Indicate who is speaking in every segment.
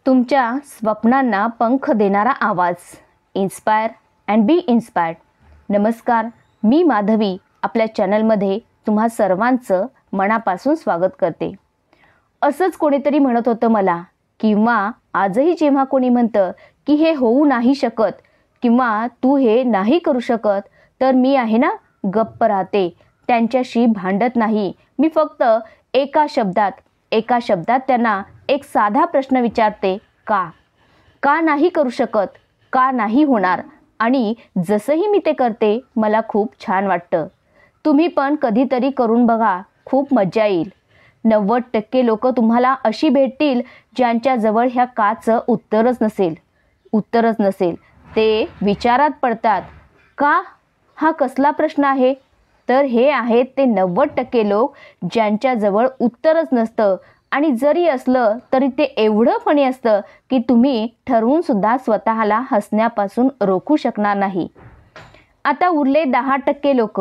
Speaker 1: तुमच्या स्वप्नांना पंख देणारा आवाज. Inspire and be inspired. नमस्कार, मी माधवी आपल्या चॅनलमध्ये तुम्हा सर्वांचं मनापासून स्वागत करते. असंच कोणीतरी म्हणत होतं मला, किंवा आजही जेव्हा कोणी म्हणतं की हे होऊ नाही शकत किंवा तू हे नाही करू शकत, तर मी आहे ना गप्प राहते, त्यांच्याशी भांडत नाही. मी फक्त एका शब्दात त्यांना एक साधा प्रश्न विचारते, का नाही करू शकत, का नाही होणार. आणि जसंही मी ते करते मला खूप छान वाटतं. तुम्ही पण कधीतरी करून बघा, खूप मजा येईल. 90% लोक तुम्हाला अशी भेटतील ज्यांच्याजवळ ह्या काचं उत्तरच नसेल. ते विचारात पडतात, का? हा कसला प्रश्न आहे? तर हे आहेत ते 90% लोक ज्यांच्याजवळ उत्तरच नसतं, आणि जरी असलं तरी ते एवढं फनी असतं की तुम्ही ठरवून सुद्धा स्वतःला हसण्यापासून रोखू शकणार नाही. आता उरले 10% लोक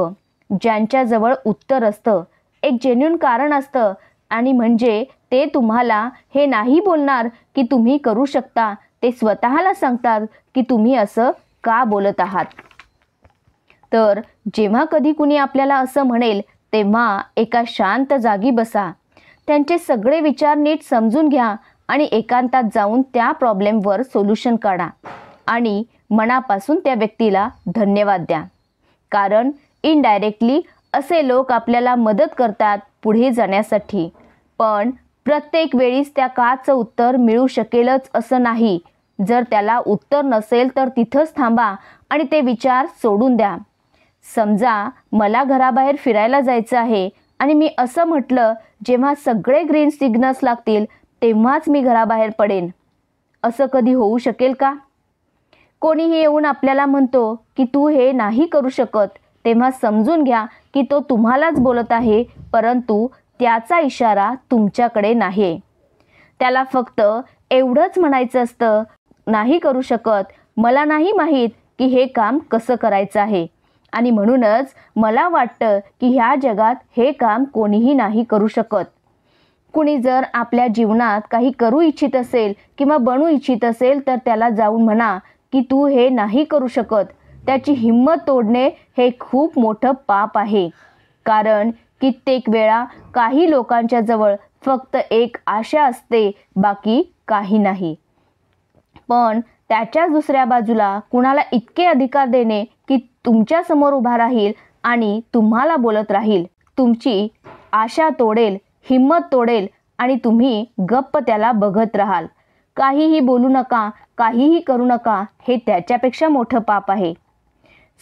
Speaker 1: ज्यांच्याजवळ उत्तर असतं, एक जेन्युइन कारण असतं, आणि म्हणजे ते तुम्हाला हे नाही बोलणार की तुम्ही करू शकता. ते स्वतःला सांगतात की तुम्ही असं का बोलत आहात. तर जेव्हा कधी कुणी आपल्याला असं म्हणेल तेव्हा एका शांत जागी बसा, त्यांचे सगळे विचार नीट समजून घ्या आणि एकांतात जाऊन त्या प्रॉब्लेमवर सोल्युशन काढा आणि मनापासून त्या व्यक्तीला धन्यवाद द्या. कारण इनडायरेक्टली असे लोक आपल्याला मदत करतात पुढे जाण्यासाठी. पण प्रत्येक वेळीच त्या काचं उत्तर मिळू शकेलच असं नाही. जर त्याला उत्तर नसेल तर तिथंच थांबा आणि ते विचार सोडून द्या. समजा मला घराबाहेर फिरायला जायचं आहे आणि मी असं म्हटलं, जेव्हा सगळे ग्रीन सिग्नल्स लागतील तेव्हाच मी घराबाहेर पडेन. असं कधी होऊ शकेल का? कोणीही येऊन आपल्याला म्हणतो की तू हे नाही करू शकत, तेव्हा समजून घ्या की तो तुम्हालाच बोलत आहे, परंतु त्याचा इशारा तुमच्याकडे नाही. त्याला फक्त एवढंच म्हणायचं असतं, नाही करू शकत, मला नाही माहीत की हे काम कसं करायचं आहे. आणि म्हणूनच मला वाटतं की ह्या जगात हे काम कोणीही नाही करू शकत. कुणी जर आपल्या जीवनात काही करू इच्छित असेल किंवा बनू इच्छित असेल तर त्याला जाऊन म्हणा की तू हे नाही करू शकत. त्याची हिंमत तोडणे हे खूप मोठं पाप आहे. कारण कित्येक वेळा काही लोकांच्या जवळ फक्त एक आशा असते, बाकी काही नाही. पण त्याच्याच दुसऱ्या बाजूला कुणाला इतके अधिकार देणे की तुमच्या समोर उभा राहील आणि तुम्हाला बोलत राहील, तुमची आशा तोडेल, हिम्मत तोडेल आणि तुम्ही गप्प त्याला बघत राहाल. काहीही बोलू नका, काहीही करू नका, हे त्याच्यापेक्षा मोठं पाप आहे.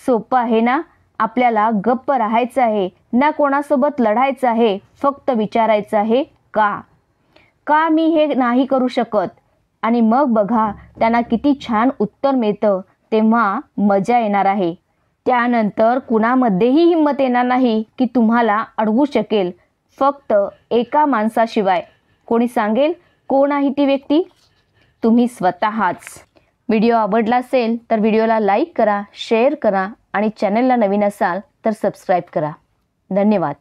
Speaker 1: सोपं आहे ना? आपल्याला गप्प राहायचं आहे, ना कोणासोबत लढायचं आहे, फक्त विचारायचं आहे, का मी हे नाही करू शकत. आणि मग बघा त्यांना किती छान उत्तर मिळतं, तेव्हा मजा येणार आहे. त्यानंतर कुणामध्येही हिंमत येणार नाही की तुम्हाला अडवू शकेल, फक्त एका माणसाशिवाय. कोणी सांगेल? कोण आहे ती व्यक्ती? तुम्ही स्वतःच. व्हिडिओ आवडला असेल तर व्हिडिओला लाईक करा, शेअर करा आणि चॅनलला नवीन असाल तर सबस्क्राईब करा. धन्यवाद.